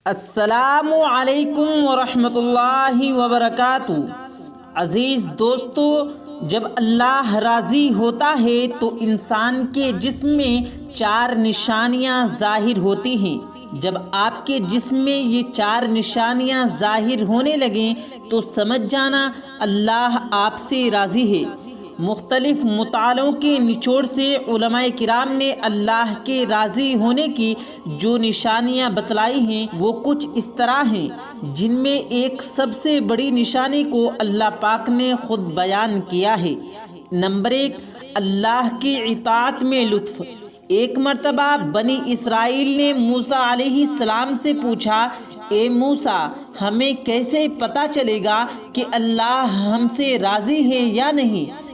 السلام علیکم ورحمۃ اللہ وبرکاتہ۔ عزیز دوستو، جب اللہ راضی ہوتا ہے تو انسان کے جسم میں 4 نشانیاں ظاہر ہوتی ہیں۔ جب آپ کے جسم میں یہ 4 نشانیاں ظاہر ہونے لگیں تو سمجھ جانا اللہ آپ سے راضی ہے۔ مختلف مطالعوں کے نچوڑ سے علماء کرام نے اللہ کے راضی ہونے کی جو نشانیاں بتلائی ہیں وہ کچھ اس طرح ہیں، جن میں ایک سب سے بڑی نشانی کو اللہ پاک نے خود بیان کیا ہے۔ نمبر 1، اللہ کی اطاعت میں لطف۔ ایک مرتبہ بنی اسرائیل نے موسیٰ علیہ السلام سے پوچھا، اے موسیٰ، ہمیں کیسے پتہ چلے گا کہ اللہ ہم سے راضی ہے یا نہیں؟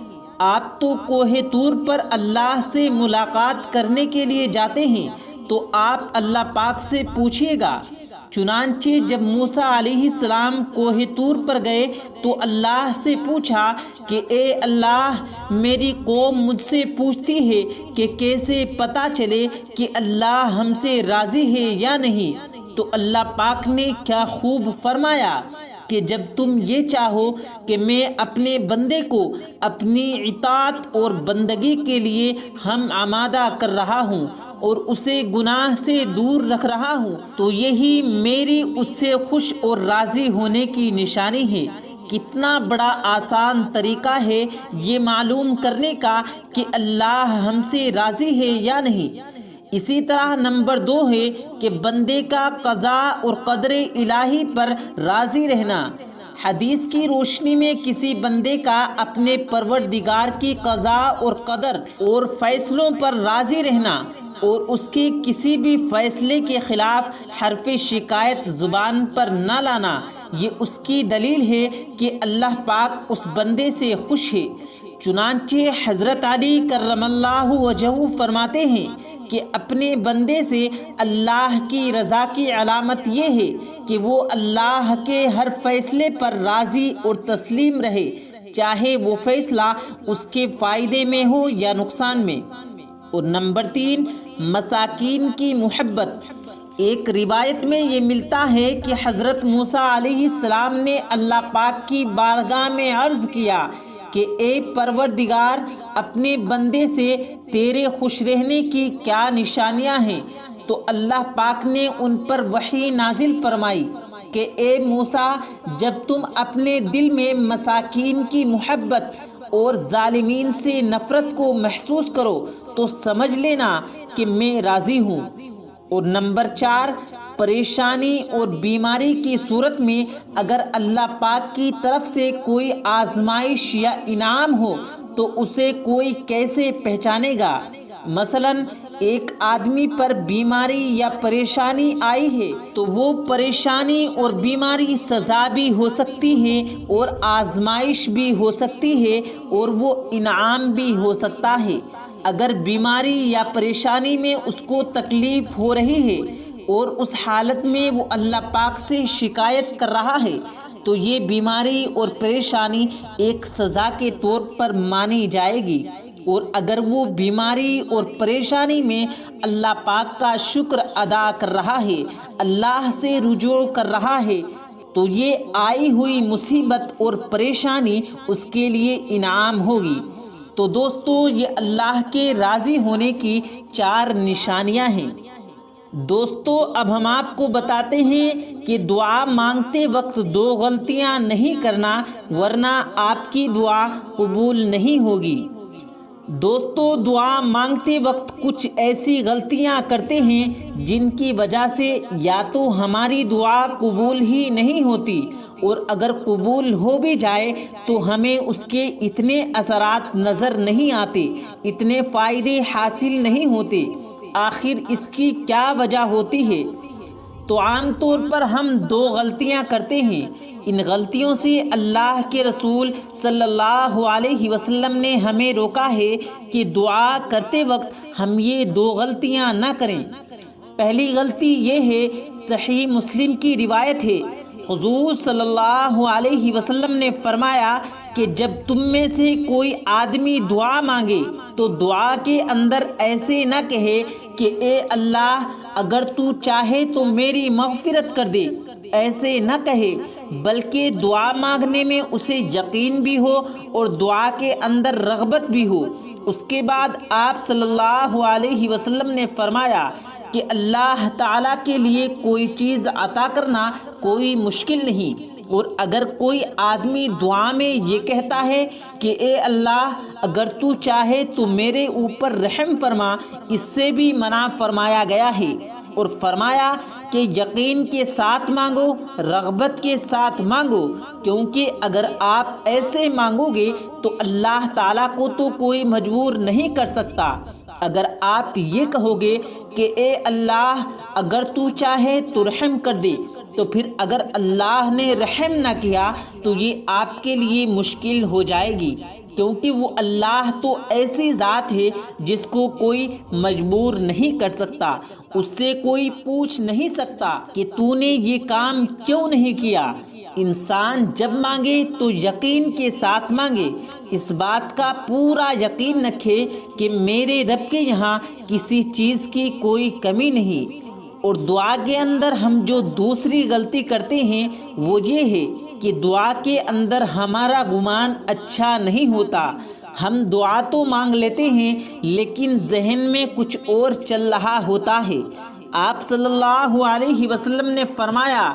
آپ تو کوہ طور پر اللہ سے ملاقات کرنے کے لیے جاتے ہیں، تو آپ اللہ پاک سے پوچھیے گا۔ چنانچہ جب موسیٰ علیہ السلام کوہ طور پر گئے تو اللہ سے پوچھا کہ اے اللہ، میری قوم مجھ سے پوچھتی ہے کہ کیسے پتہ چلے کہ اللہ ہم سے راضی ہے یا نہیں؟ تو اللہ پاک نے کیا خوب فرمایا کہ جب تم یہ چاہو کہ میں اپنے بندے کو اپنی اطاعت اور بندگی کے لیے ہم آمادہ کر رہا ہوں اور اسے گناہ سے دور رکھ رہا ہوں، تو یہی میری اس سے خوش اور راضی ہونے کی نشانی ہے۔ کتنا بڑا آسان طریقہ ہے یہ معلوم کرنے کا کہ اللہ ہم سے راضی ہے یا نہیں۔ اسی طرح نمبر 2 ہے کہ بندے کا قضاء اور قدر الہی پر راضی رہنا۔ حدیث کی روشنی میں کسی بندے کا اپنے پروردگار کی قضاء اور قدر اور فیصلوں پر راضی رہنا اور اس کے کسی بھی فیصلے کے خلاف حرف شکایت زبان پر نہ لانا، یہ اس کی دلیل ہے کہ اللہ پاک اس بندے سے خوش ہے۔ چنانچہ حضرت علی کرم اللہ وجہہ فرماتے ہیں کہ اپنے بندے سے اللہ کی رضا کی علامت یہ ہے کہ وہ اللہ کے ہر فیصلے پر راضی اور تسلیم رہے، چاہے وہ فیصلہ اس کے فائدے میں ہو یا نقصان میں۔ اور نمبر 3، مساکین کی محبت۔ ایک روایت میں یہ ملتا ہے کہ حضرت موسیٰ علیہ السلام نے اللہ پاک کی بارگاہ میں عرض کیا کہ اے پروردگار، اپنے بندے سے تیرے خوش رہنے کی کیا نشانیاں ہیں؟ تو اللہ پاک نے ان پر وحی نازل فرمائی کہ اے موسیٰ، جب تم اپنے دل میں مساکین کی محبت اور ظالمین سے نفرت کو محسوس کرو تو سمجھ لینا کہ میں راضی ہوں۔ اور نمبر 4، پریشانی اور بیماری کی صورت میں اگر اللہ پاک کی طرف سے کوئی آزمائش یا انعام ہو تو اسے کوئی کیسے پہچانے گا؟ مثلا ایک آدمی پر بیماری یا پریشانی آئی ہے تو وہ پریشانی اور بیماری سزا بھی ہو سکتی ہے اور آزمائش بھی ہو سکتی ہے اور وہ انعام بھی ہو سکتا ہے۔ اگر بیماری یا پریشانی میں اس کو تکلیف ہو رہی ہے اور اس حالت میں وہ اللہ پاک سے شکایت کر رہا ہے تو یہ بیماری اور پریشانی ایک سزا کے طور پر مانی جائے گی، اور اگر وہ بیماری اور پریشانی میں اللہ پاک کا شکر ادا کر رہا ہے، اللہ سے رجوع کر رہا ہے، تو یہ آئی ہوئی مصیبت اور پریشانی اس کے لیے انعام ہوگی۔ تو دوستو، یہ اللہ کے راضی ہونے کی 4 نشانیاں ہیں۔ دوستو، اب ہم آپ کو بتاتے ہیں کہ دعا مانگتے وقت 2 غلطیاں نہیں کرنا، ورنہ آپ کی دعا قبول نہیں ہوگی۔ دوستو، دعا مانگتے وقت کچھ ایسی غلطیاں کرتے ہیں جن کی وجہ سے یا تو ہماری دعا قبول ہی نہیں ہوتی، اور اگر قبول ہو بھی جائے تو ہمیں اس کے اتنے اثرات نظر نہیں آتے، اتنے فائدے حاصل نہیں ہوتے۔ آخر اس کی کیا وجہ ہوتی ہے؟ تو عام طور پر ہم 2 غلطیاں کرتے ہیں۔ ان غلطیوں سے اللہ کے رسول صلی اللہ علیہ وسلم نے ہمیں روکا ہے کہ دعا کرتے وقت ہم یہ 2 غلطیاں نہ کریں۔ پہلی غلطی یہ ہے، صحیح مسلم کی روایت ہے، حضور صلی اللہ علیہ وسلم نے فرمایا کہ جب تم میں سے کوئی آدمی دعا مانگے تو دعا کے اندر ایسے نہ کہے کہ اے اللہ اگر تو چاہے تو میری مغفرت کر دے، ایسے نہ کہے، بلکہ دعا مانگنے میں اسے یقین بھی ہو اور دعا کے اندر رغبت بھی ہو۔ اس کے بعد آپ صلی اللہ علیہ وسلم نے فرمایا کہ اللہ تعالیٰ کے لیے کوئی چیز عطا کرنا کوئی مشکل نہیں، اور اگر کوئی آدمی دعا میں یہ کہتا ہے کہ اے اللہ اگر تو چاہے تو میرے اوپر رحم فرما، اس سے بھی منع فرمایا گیا ہے، اور فرمایا کہ یقین کے ساتھ مانگو، رغبت کے ساتھ مانگو، کیونکہ اگر آپ ایسے مانگو گے تو اللہ تعالیٰ کو تو کوئی مجبور نہیں کر سکتا۔ اگر آپ یہ کہو گے کہ اے اللہ اگر تو چاہے تو رحم کر دے، تو پھر اگر اللہ نے رحم نہ کیا تو یہ آپ کے لیے مشکل ہو جائے گی، کیونکہ وہ اللہ تو ایسی ذات ہے جس کو کوئی مجبور نہیں کر سکتا، اس سے کوئی پوچھ نہیں سکتا کہ تو نے یہ کام کیوں نہیں کیا۔ انسان جب مانگے تو یقین کے ساتھ مانگے، اس بات کا پورا یقین رکھے کہ میرے رب کے یہاں کسی چیز کی کوئی کمی نہیں۔ اور دعا کے اندر ہم جو دوسری غلطی کرتے ہیں وہ یہ ہے کہ دعا کے اندر ہمارا گمان اچھا نہیں ہوتا۔ ہم دعا تو مانگ لیتے ہیں لیکن ذہن میں کچھ اور چل رہا ہوتا ہے۔ آپ صلی اللہ علیہ وسلم نے فرمایا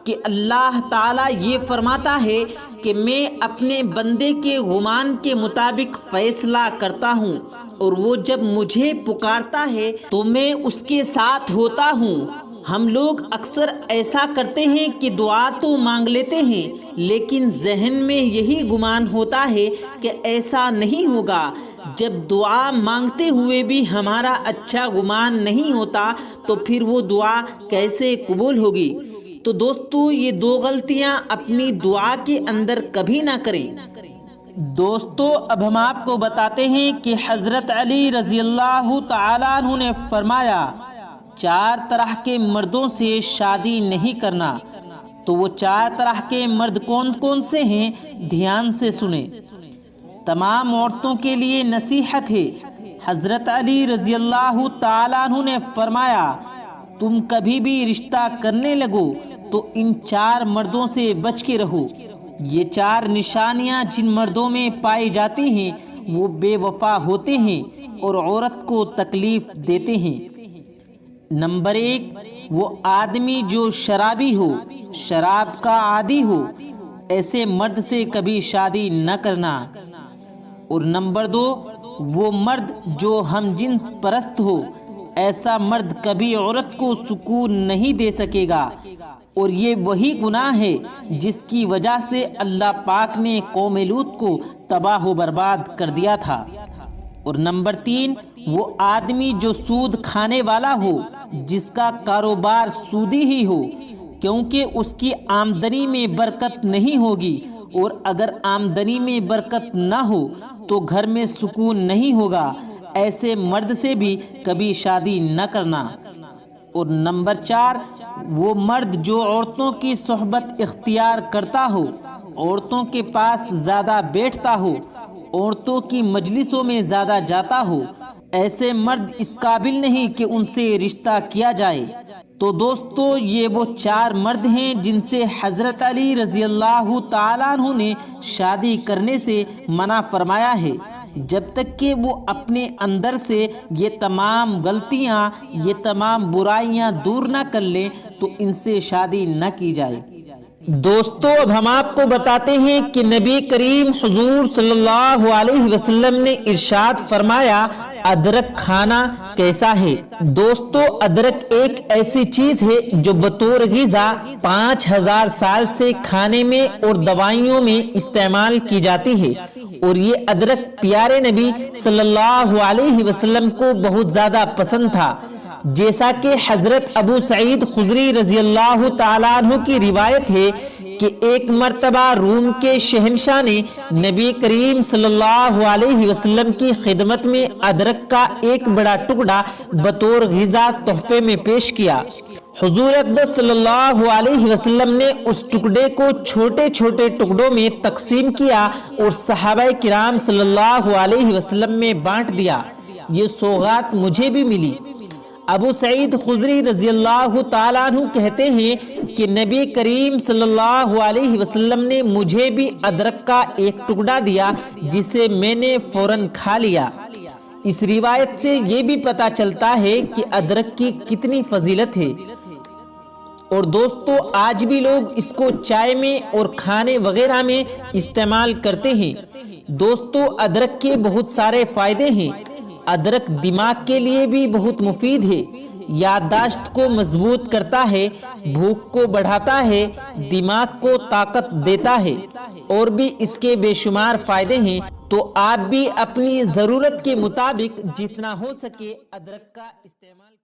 کہ اللہ تعالیٰ یہ فرماتا ہے کہ میں اپنے بندے کے گمان کے مطابق فیصلہ کرتا ہوں، اور وہ جب مجھے پکارتا ہے تو میں اس کے ساتھ ہوتا ہوں۔ ہم لوگ اکثر ایسا کرتے ہیں کہ دعا تو مانگ لیتے ہیں لیکن ذہن میں یہی گمان ہوتا ہے کہ ایسا نہیں ہوگا۔ جب دعا مانگتے ہوئے بھی ہمارا اچھا گمان نہیں ہوتا تو پھر وہ دعا کیسے قبول ہوگی؟ تو دوستو یہ دو غلطیاں اپنی دعا کے اندر کبھی نہ کریں۔ دوستو اب ہم آپ کو بتاتے ہیں کہ حضرت علی رضی اللہ تعالیٰ عنہ نے فرمایا 4 طرح کے مردوں سے شادی نہیں کرنا۔ تو وہ 4 طرح کے مرد کون کون سے ہیں؟ دھیان سے سنیں۔ تمام عورتوں کے لیے نصیحت ہے۔ حضرت علی رضی اللہ تعالیٰ عنہ نے فرمایا تم کبھی بھی رشتہ کرنے لگو تو ان 4 مردوں سے بچ کے رہو۔ یہ 4 نشانیاں جن مردوں میں پائی جاتی ہیں وہ بے وفا ہوتے ہیں اور عورت کو تکلیف دیتے ہیں۔ نمبر 1، وہ آدمی جو شرابی ہو، شراب کا عادی ہو، ایسے مرد سے کبھی شادی نہ کرنا۔ اور نمبر 2، وہ مرد جو ہم جنس پرست ہو، ایسا مرد کبھی عورت کو سکون نہیں دے سکے گا، اور یہ وہی گناہ ہے جس کی وجہ سے اللہ پاک نے قوم لوط کو تباہ و برباد کر دیا تھا۔ اور نمبر 3، وہ آدمی جو سود کھانے والا ہو، جس کا کاروبار سودی ہی ہو، کیونکہ اس کی آمدنی میں برکت نہیں ہوگی، اور اگر آمدنی میں برکت نہ ہو تو گھر میں سکون نہیں ہوگا، ایسے مرد سے بھی کبھی شادی نہ کرنا۔ اور نمبر 4، وہ مرد جو عورتوں کی صحبت اختیار کرتا ہو، عورتوں کے پاس زیادہ بیٹھتا ہو، عورتوں کی مجلسوں میں زیادہ جاتا ہو، ایسے مرد اس قابل نہیں کہ ان سے رشتہ کیا جائے۔ تو دوستو یہ وہ 4 مرد ہیں جن سے حضرت علی رضی اللہ تعالیٰ عنہ نے شادی کرنے سے منع فرمایا ہے۔ جب تک کہ وہ اپنے اندر سے یہ تمام غلطیاں، یہ تمام برائیاں دور نہ کر لیں تو ان سے شادی نہ کی جائے۔ دوستو اب ہم آپ کو بتاتے ہیں کہ نبی کریم حضور صلی اللہ علیہ وسلم نے ارشاد فرمایا ادرک کھانا کیسا ہے۔ دوستو ادرک ایک ایسی چیز ہے جو بطور غذا 5000 سال سے کھانے میں اور دوائیوں میں استعمال کی جاتی ہے، اور یہ ادرک پیارے نبی صلی اللہ علیہ وسلم کو بہت زیادہ پسند تھا، جیسا کہ حضرت ابو سعید خدری رضی اللہ تعالیٰ عنہ کی روایت ہے کہ ایک مرتبہ روم کے شہنشاہ نے نبی کریم صلی اللہ علیہ وسلم کی خدمت میں ادرک کا ایک بڑا ٹکڑا بطور غذا تحفے میں پیش کیا۔ حضور اقدس صلی اللہ علیہ وسلم نے اس ٹکڑے کو چھوٹے چھوٹے ٹکڑوں میں تقسیم کیا اور صحابہ کرام صلی اللہ علیہ وسلم میں بانٹ دیا۔ یہ سوغات مجھے بھی ملی۔ ابو سعید خدری رضی اللہ تعالیٰ عنہ کہتے ہیں کہ نبی کریم صلی اللہ علیہ وسلم نے مجھے بھی ادرک کا ایک ٹکڑا دیا جسے میں نے فوراً کھا لیا۔ اس روایت سے یہ بھی پتہ چلتا ہے کہ ادرک کی کتنی فضیلت ہے۔ اور دوستو آج بھی لوگ اس کو چائے میں اور کھانے وغیرہ میں استعمال کرتے ہیں۔ دوستو ادرک کے بہت سارے فائدے ہیں۔ ادرک دماغ کے لیے بھی بہت مفید ہے۔ یادداشت کو مضبوط کرتا ہے، بھوک کو بڑھاتا ہے، دماغ کو طاقت دیتا ہے، اور بھی اس کے بے شمار فائدے ہیں۔ تو آپ بھی اپنی ضرورت کے مطابق جتنا ہو سکے ادرک کا استعمال